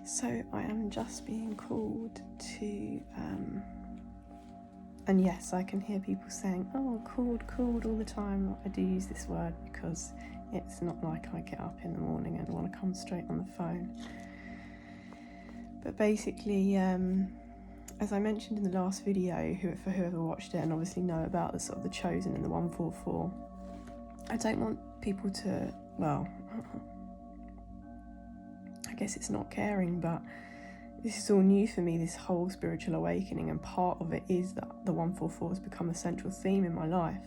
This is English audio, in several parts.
So I am just being called to, and yes, I can hear people saying, oh, called all the time. I do use this word because it's not like I get up in the morning and want to come straight on the phone. But basically, as I mentioned in the last video, for whoever watched it and obviously know about the sort of the chosen and the 144, I don't want people to, well, I guess it's not caring, but this is all new for me, this whole spiritual awakening, and part of it is that the 144 has become a central theme in my life.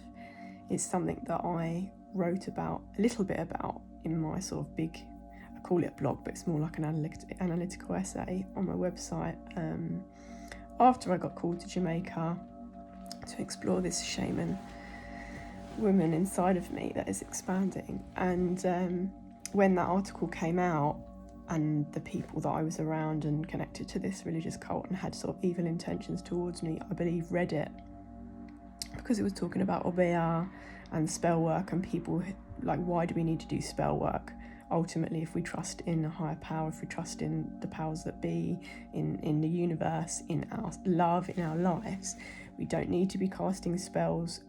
It's something that I wrote about, a little bit about, in my sort of big, I call it a blog, but it's more like an analytical essay on my website, after I got called to Jamaica to explore this shaman woman inside of me that is expanding. And when that article came out, and the people that I was around and connected to this religious cult and had sort of evil intentions towards me, I believe, read it because it was talking about Obeah and spell work, and people like, why do we need to do spell work? Ultimately, if we trust in a higher power, if we trust in the powers that be, in the universe, in our love, in our lives, we don't need to be casting spells.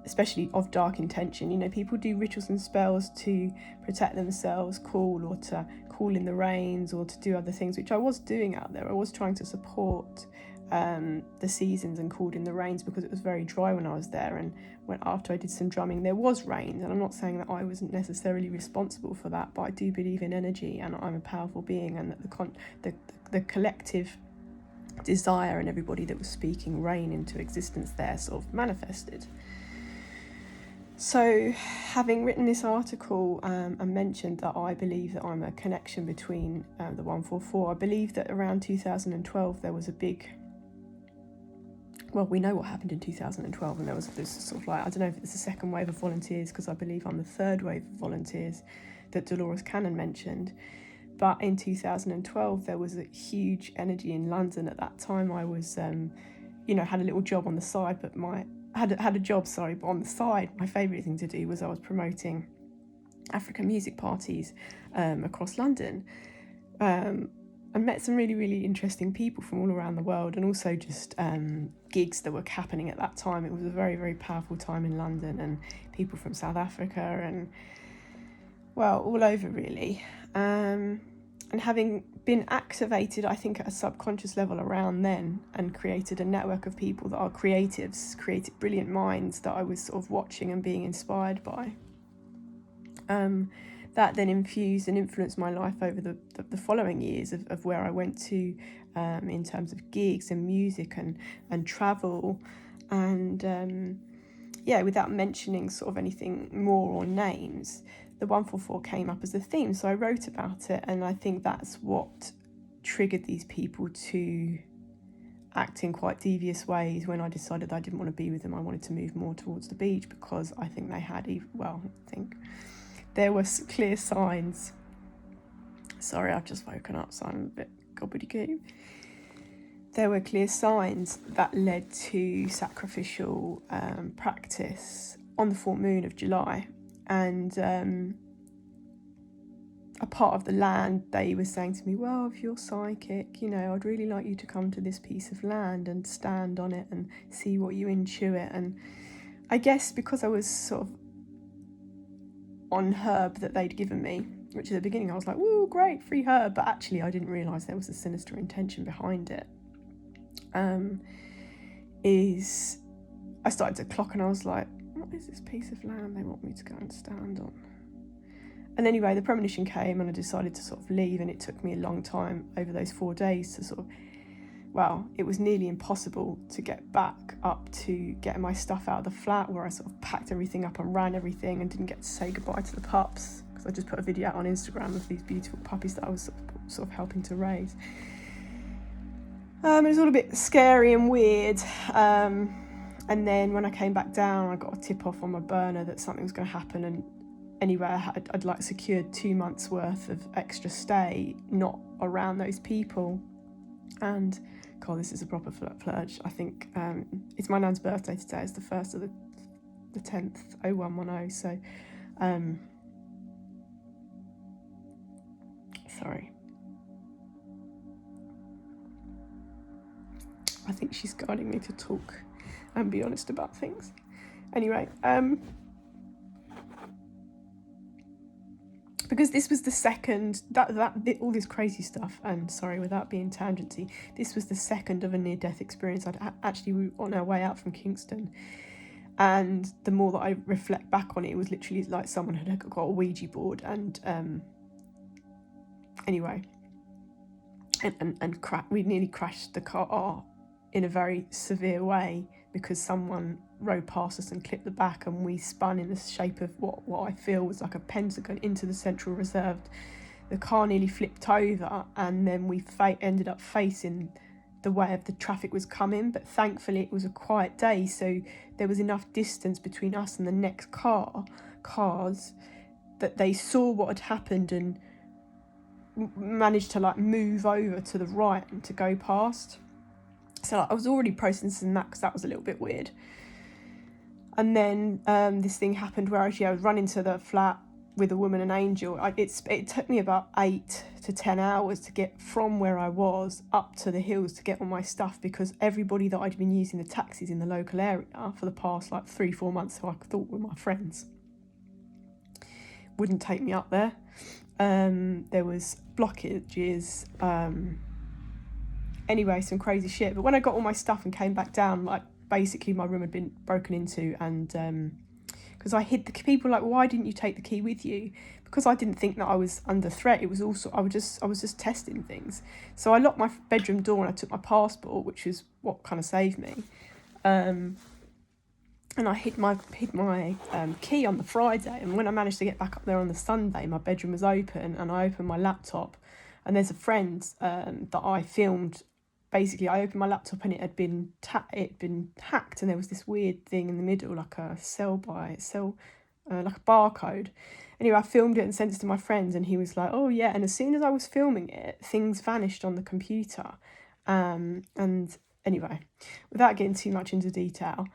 Especially of dark intention. You know, people do rituals and spells to protect themselves, or to call in the rains, or to do other things, which I was doing out there. I was trying to support the seasons and called in the rains because it was very dry when I was there, and after I did some drumming there was rain. And I'm not saying that I wasn't necessarily responsible for that, but I do believe in energy, and I'm a powerful being, and that the collective desire and everybody that was speaking rain into existence there sort of manifested. So, having written this article and mentioned that I believe that I'm a connection between the 144, I believe that around 2012 there was a big, well, we know what happened in 2012, and there was this sort of like, I don't know if it's the second wave of volunteers, because I believe I'm the third wave of volunteers that Dolores Cannon mentioned. But in 2012 there was a huge energy in London. At that time I was, had a little job on the side, but but on the side, my favourite thing to do was I was promoting African music parties across London, and met some really, really interesting people from all around the world, and also just gigs that were happening at that time. It was a very, very powerful time in London, and people from South Africa and, well, all over really. And having been activated, I think, at a subconscious level around then, and created a network of people that are creatives, creative, brilliant minds that I was sort of watching and being inspired by, that then infused and influenced my life over the following years of where I went to in terms of gigs and music and travel. And without mentioning sort of anything more or names, the 144 came up as a theme, so I wrote about it, and I think that's what triggered these people to act in quite devious ways. When I decided that I didn't want to be with them, I wanted to move more towards the beach, because I think they had, there were clear signs. Sorry, I've just woken up, so I'm a bit gobbledygook. There were clear signs that led to sacrificial practice on the full moon of July. And a part of the land, they were saying to me, well, if you're psychic, I'd really like you to come to this piece of land and stand on it and see what you intuit. And I guess because I was sort of on herb that they'd given me, which at the beginning I was like, woo, great, free herb, but actually I didn't realise there was a sinister intention behind it, I started to clock, and I was like, what is this piece of land they want me to go and stand on? And anyway, the premonition came, and I decided to sort of leave, and it took me a long time over those 4 days to sort of, it was nearly impossible to get back up to getting my stuff out of the flat, where I sort of packed everything up and ran everything and didn't get to say goodbye to the pups, because I just put a video out on Instagram of these beautiful puppies that I was sort of helping to raise. It was all a bit scary and weird. And then when I came back down, I got a tip off on my burner that something was going to happen. And anyway, I'd like secured 2 months worth of extra stay, not around those people. And God, this is a proper flurge. I think it's my nan's birthday today. It's the 1st of the 10th, 0110. So Sorry. I think she's guiding me to talk and be honest about things. Anyway, because this was the second, all this crazy stuff, and sorry, without being tangency, this was the second of a near-death experience. We were on our way out from Kingston, and the more that I reflect back on it, it was literally like someone had got a Ouija board, and anyway, and we nearly crashed the car in a very severe way because someone rode past us and clipped the back, and we spun in the shape of what I feel was like a pentagon into the central reserve. The car nearly flipped over, and then we ended up facing the way of the traffic was coming, but thankfully it was a quiet day, so there was enough distance between us and the next cars that they saw what had happened and managed to like move over to the right and to go past. So I was already processing that because that was a little bit weird. And then this thing happened where actually I was running to the flat with a woman and Angel. It took me about 8 to 10 hours to get from where I was up to the hills to get all my stuff, because everybody that I'd been using the taxis in the local area for the past like 3-4 months, who I thought were my friends, wouldn't take me up there. There was blockages. Anyway, some crazy shit. But when I got all my stuff and came back down, like basically my room had been broken into, and because I hid the people, like, why didn't you take the key with you? Because I didn't think that I was under threat. It was also I was just testing things. So I locked my bedroom door and I took my passport, which is what kind of saved me. And I hid my key on the Friday, and when I managed to get back up there on the Sunday, my bedroom was open, and I opened my laptop, and there's a friend that I filmed. Basically, I opened my laptop and it had been hacked, and there was this weird thing in the middle, like a like a barcode. Anyway, I filmed it and sent it to my friend, and he was like, "Oh yeah!" And as soon as I was filming it, things vanished on the computer. And anyway, without getting too much into detail,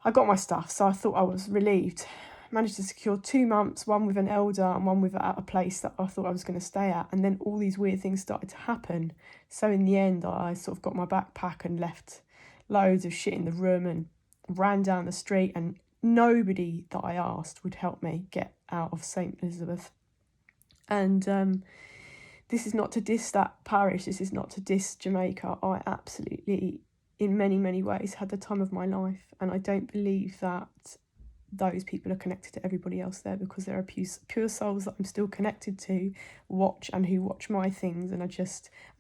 I got my stuff, so I thought I was relieved. Managed to secure 2 months, one with an elder and one without a place that I thought I was going to stay at. And then all these weird things started to happen. So in the end, I sort of got my backpack and left loads of shit in the room and ran down the street, and nobody that I asked would help me get out of St. Elizabeth. And this is not to diss that parish. This is not to diss Jamaica. I absolutely, in many, many ways, had the time of my life. And I don't believe that those people are connected to everybody else there, because there are pure souls that I'm still connected to, who watch my things, and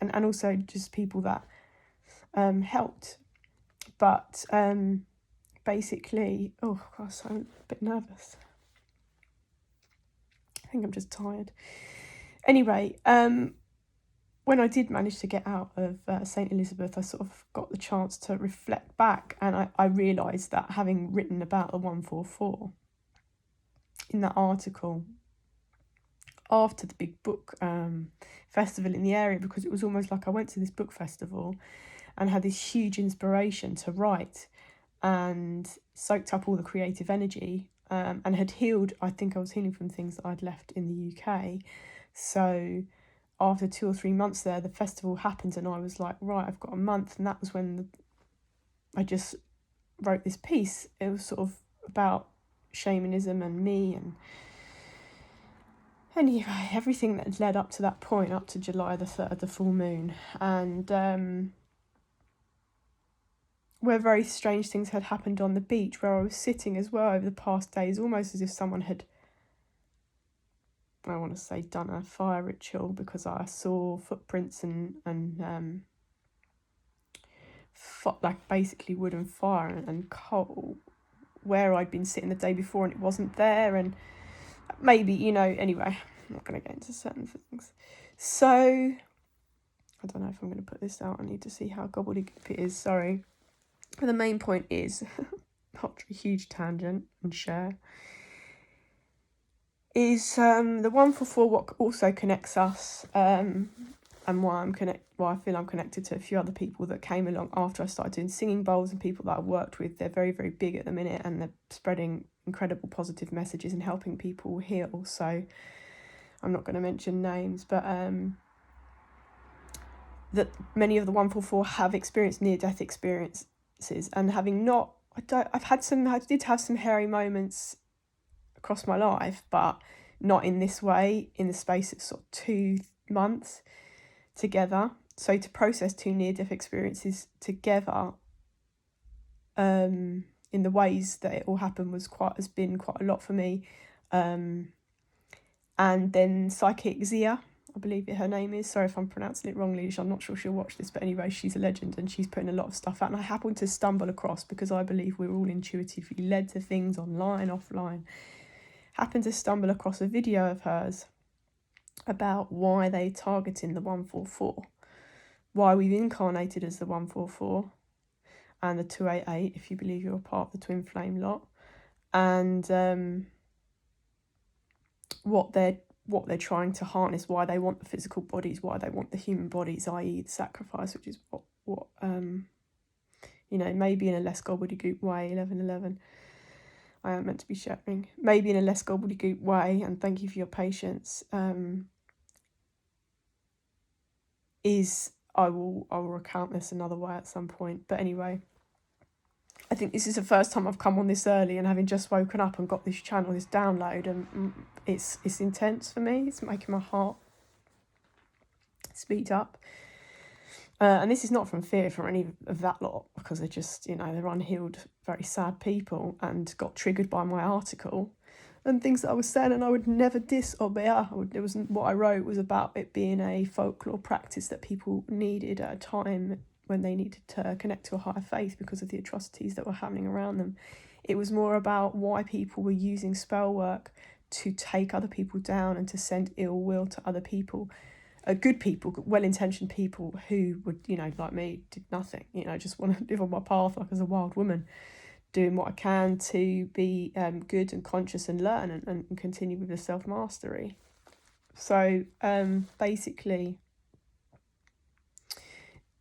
and also just people that helped. But basically, oh gosh, I'm a bit nervous. I think I'm just tired. Anyway, when I did manage to get out of St. Elizabeth, I sort of got the chance to reflect back, and I realised that, having written about the 144 in that article after the big book festival in the area, because it was almost like I went to this book festival and had this huge inspiration to write, and soaked up all the creative energy, and had healed. I think I was healing from things that I'd left in the UK. So after 2 or 3 months there, the festival happened, and I was like, right, I've got a month. And that was when I just wrote this piece. It was sort of about shamanism and me, and anyway, everything that had led up to that point, up to July the 3rd, the full moon. And where very strange things had happened on the beach, where I was sitting as well over the past days, almost as if someone had, I want to say, done a fire ritual, because I saw footprints and like basically wood and fire and coal where I'd been sitting the day before, and it wasn't there. And maybe, anyway, I'm not going to get into certain things. So I don't know if I'm going to put this out. I need to see how gobbledygook it is, sorry. But the main point is, not a huge tangent and share, is the 144, what also connects us, and why I feel I'm connected to a few other people that came along after I started doing singing bowls, and people that I've worked with. They're very, very big at the minute, and they're spreading incredible positive messages and helping people heal. So I'm not going to mention names, but that many of the 144 have experienced near-death experiences, and having not, I did have some hairy moments across my life, but not in this way, in the space of sort of 2 months together. So to process 2 near-death experiences together, in the ways that it all happened has been quite a lot for me. And then Psychic Zia, I believe her name is, sorry if I'm pronouncing it wrongly, I'm not sure she'll watch this, but anyway, she's a legend and she's putting a lot of stuff out, and I happened to stumble across, because I believe we're all intuitively led to things online, offline, happened to stumble across a video of hers about why they targeting the 144, why we've incarnated as the 144 and the 288 if you believe you're a part of the twin flame lot, and what they're trying to harness, why they want the physical bodies, why they want the human bodies, i.e. the sacrifice, which is what maybe in a less gobbledygook way, 1111, I am meant to be sharing, maybe in a less gobbledygook way, and thank you for your patience, I will recount this another way at some point. But anyway, I think this is the first time I've come on this early, and having just woken up and got this channel, this download, and it's intense for me. It's making my heart speed up. And this is not from fear for any of that lot, because they're just, they're unhealed, very sad people, and got triggered by my article and things that I was saying, and I would never diss or bear. What I wrote was about it being a folklore practice that people needed at a time when they needed to connect to a higher faith because of the atrocities that were happening around them. It was more about why people were using spell work to take other people down and to send ill will to other people. Good people, well-intentioned people who would, like me, did nothing, just want to live on my path like as a wild woman, doing what I can to be good and conscious and learn and continue with the self-mastery. So basically,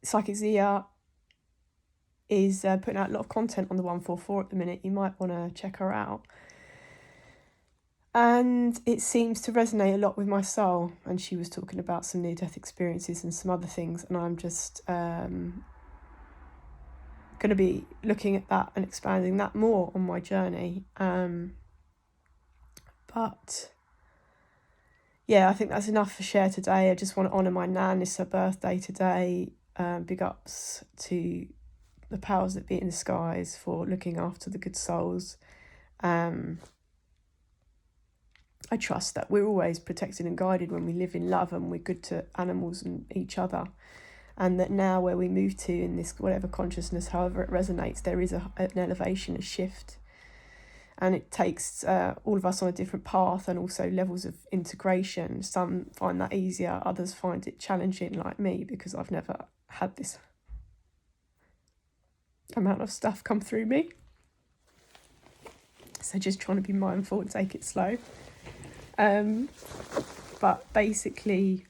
Psychic Zia is putting out a lot of content on the 144 at the minute. You might want to check her out. And it seems to resonate a lot with my soul. And she was talking about some near-death experiences and some other things. And I'm just going to be looking at that and expanding that more on my journey. But yeah, I think that's enough for share today. I just want to honour my nan. It's her birthday today. Big ups to the powers that be in the skies for looking after the good souls. I trust that we're always protected and guided when we live in love and we're good to animals and each other. And that now where we move to in this whatever consciousness, however it resonates, there is an elevation, a shift. And it takes all of us on a different path and also levels of integration. Some find that easier, others find it challenging, like me, because I've never had this amount of stuff come through me. So just trying to be mindful and take it slow. But basically,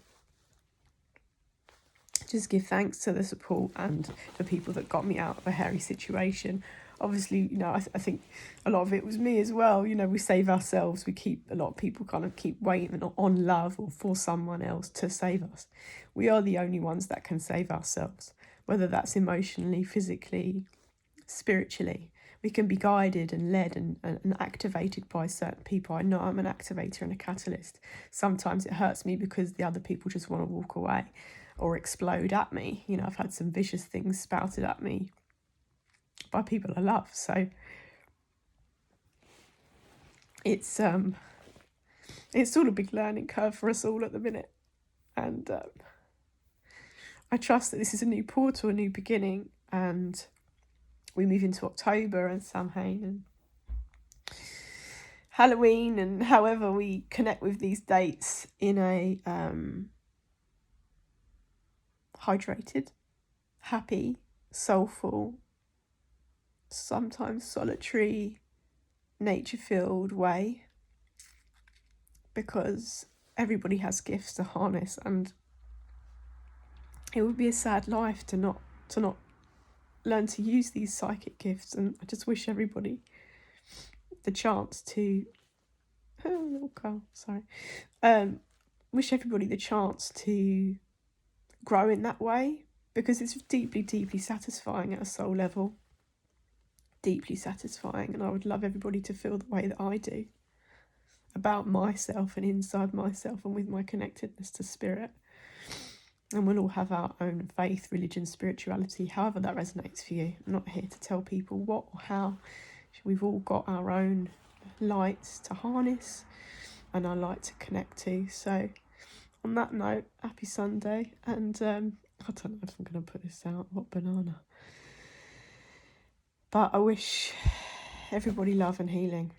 just give thanks to the support and the people that got me out of a hairy situation. Obviously, I think a lot of it was me as well. We save ourselves. A lot of people kind of keep waiting on love or for someone else to save us. We are the only ones that can save ourselves, whether that's emotionally, physically, spiritually. We can be guided and led and activated by certain people. I know I'm an activator and a catalyst. Sometimes it hurts me because the other people just want to walk away or explode at me. I've had some vicious things spouted at me by people I love. So it's all a big learning curve for us all at the minute. And I trust that this is a new portal, a new beginning, and we move into October and Samhain and Halloween, and however we connect with these dates in a hydrated, happy, soulful, sometimes solitary, nature-filled way, because everybody has gifts to harness, and it would be a sad life to not learn to use these psychic gifts. And I just wish everybody the chance to wish everybody the chance to grow in that way, because it's deeply, deeply satisfying at a soul level. Deeply satisfying, and I would love everybody to feel the way that I do about myself and inside myself and with my connectedness to spirit. And we'll all have our own faith, religion, spirituality, however that resonates for you. I'm not here to tell people what or how. We've all got our own lights to harness and our light to connect to. So on that note, happy Sunday, and I don't know if I'm going to put this out. What banana? But I wish everybody love and healing.